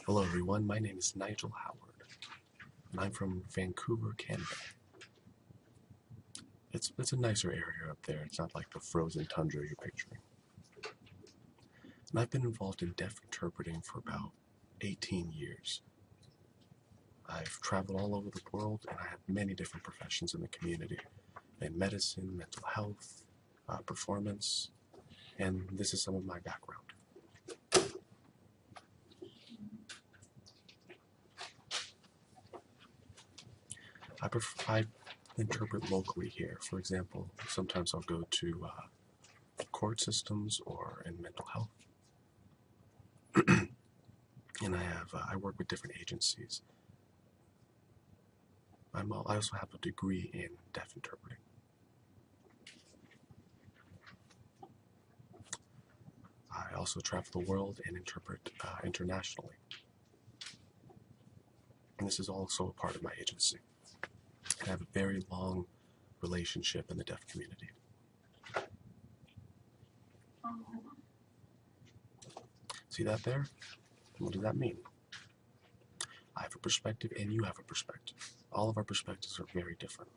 Hello everyone, my name is Nigel Howard, and I'm from Vancouver, Canada. It's a nicer area up there. It's not like the frozen tundra you're picturing. And I've been involved in deaf interpreting for about 18 years. I've traveled all over the world, and I have many different professions in the community, in medicine, mental health, performance, and this is some of my background. I interpret locally here. For example, sometimes I'll go to court systems or in mental health. And I work with different agencies. I also have a degree in deaf interpreting. I also travel the world and interpret internationally. And this is also a part of my agency. I have a very long relationship in the deaf community. See that there? What does that mean? I have a perspective and you have a perspective. All of our perspectives are very different.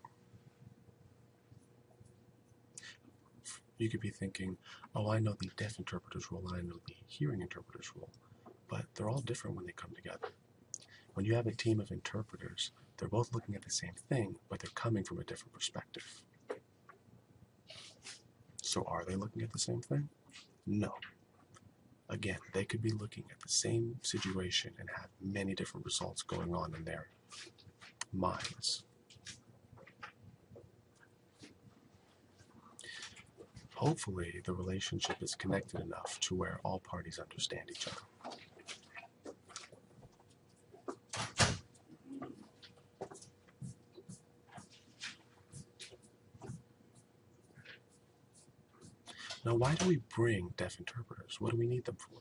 You could be thinking, oh, I know the deaf interpreter's role and I know the hearing interpreter's role, but they're all different when they come together. When you have a team of interpreters, they're both looking at the same thing, but they're coming from a different perspective. So are they looking at the same thing? No. Again, they could be looking at the same situation and have many different results going on in their minds. Hopefully, the relationship is connected enough to where all parties understand each other. Now, why do we bring deaf interpreters? What do we need them for?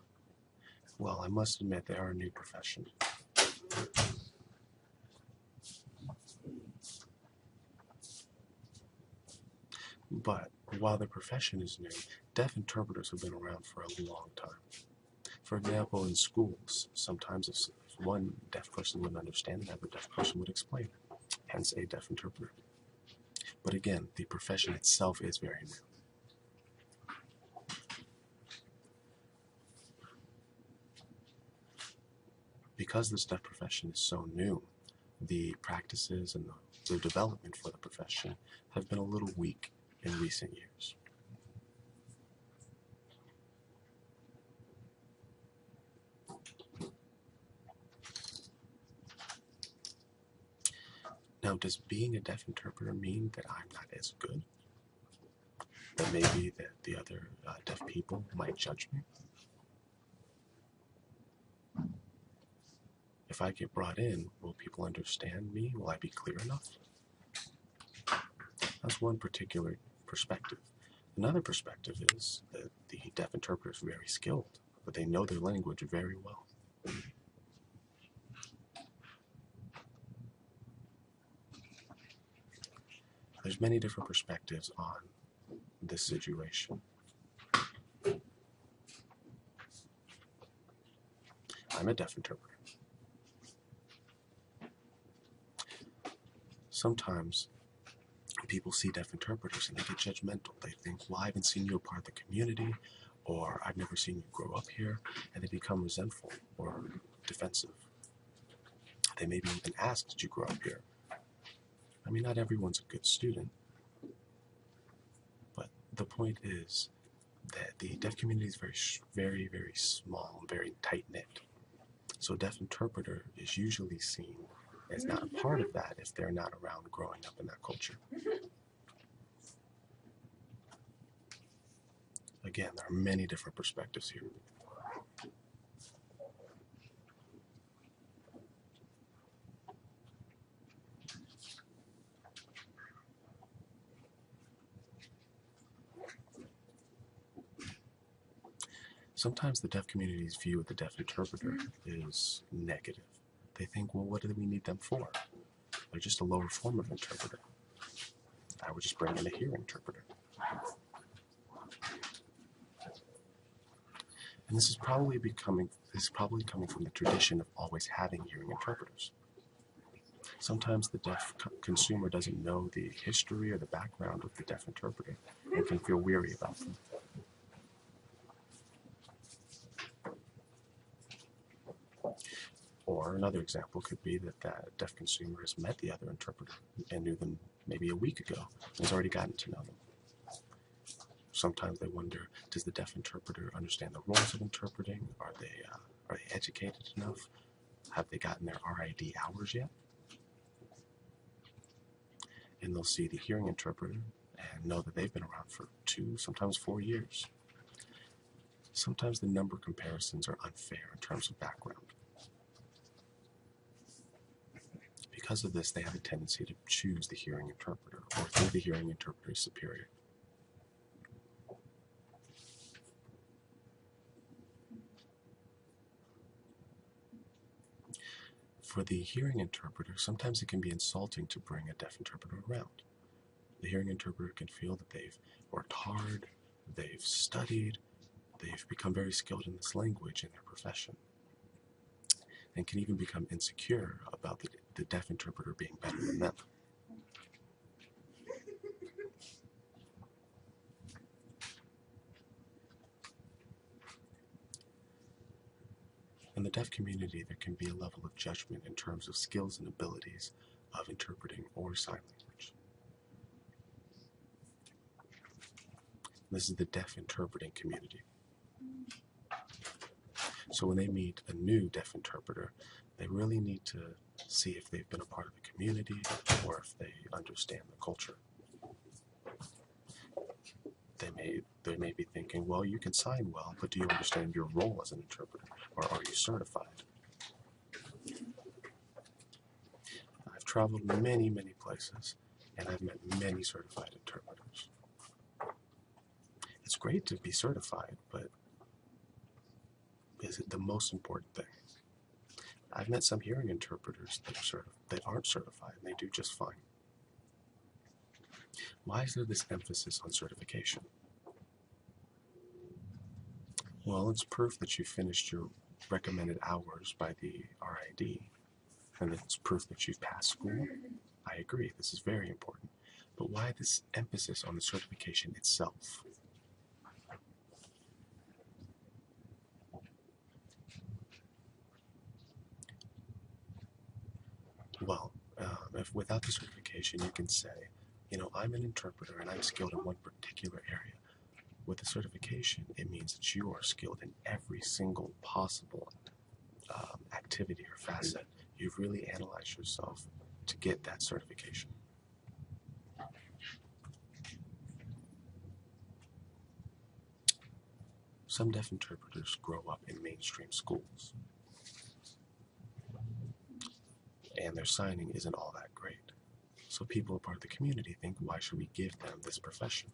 Well, I must admit they are a new profession. But while the profession is new, deaf interpreters have been around for a long time. For example, in schools, sometimes if one deaf person wouldn't understand, another deaf person would explain it, hence a deaf interpreter. But again, the profession itself is very new. Because this deaf profession is so new, the practices and the development for the profession have been a little weak in recent years. Now, does being a deaf interpreter mean that I'm not as good? That maybe that the other deaf people might judge me? If I get brought in, will people understand me? Will I be clear enough? That's one particular perspective. Another perspective is that the deaf interpreter is very skilled, but they know their language very well. There's many different perspectives on this situation. I'm a deaf interpreter. Sometimes people see deaf interpreters and they get judgmental. They think, well, I haven't seen you a part of the community, or I've never seen you grow up here, and they become resentful or defensive. They maybe even ask, did you grow up here? I mean, not everyone's a good student, but the point is that the deaf community is very, very small and very tight-knit. So a deaf interpreter is usually seen as not a part of that if they're not around growing up in that culture. Again, there are many different perspectives here. Sometimes the deaf community's view of the deaf interpreter is negative. They think, well, what do we need them for? They're just a lower form of interpreter. I would just bring in a hearing interpreter. And this is probably coming from the tradition of always having hearing interpreters. Sometimes the deaf consumer doesn't know the history or the background of the deaf interpreter and can feel weary about them. Or another example could be that that deaf consumer has met the other interpreter and knew them maybe a week ago and has already gotten to know them. Sometimes they wonder, does the deaf interpreter understand the roles of interpreting? Are they educated enough? Have they gotten their RID hours yet? And they'll see the hearing interpreter and know that they've been around for 2, sometimes 4 years. Sometimes the number comparisons are unfair in terms of background. Because of this, they have a tendency to choose the hearing interpreter or think the hearing interpreter is superior. For the hearing interpreter, sometimes it can be insulting to bring a deaf interpreter around. The hearing interpreter can feel that they've worked hard, they've studied, they've become very skilled in this language in their profession, and can even become insecure about the deaf interpreter being better than them. In the deaf community, there can be a level of judgment in terms of skills and abilities of interpreting or sign language. This is the deaf interpreting community. So when they meet a new deaf interpreter, they really need to see if they've been a part of the community or if they understand the culture. They may be thinking, well, you can sign well, but do you understand your role as an interpreter, or are you certified? I've traveled many, many places, and I've met many certified interpreters. It's great to be certified, but is it the most important thing? I've met some hearing interpreters that aren't certified, and they do just fine. Why is there this emphasis on certification? Well, it's proof that you finished your recommended hours by the RID, and it's proof that you've passed school. I agree, this is very important. But why this emphasis on the certification itself? Well, if without the certification, you can say, I'm an interpreter and I'm skilled in one particular area. With the certification, it means that you are skilled in every single possible activity or facet. You've really analyzed yourself to get that certification. Some deaf interpreters grow up in mainstream schools, and their signing isn't all that great. So people a part of the community think, why should we give them this profession?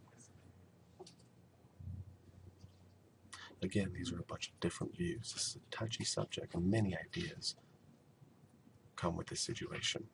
Again, these are a bunch of different views. This is a touchy subject, and many ideas come with this situation.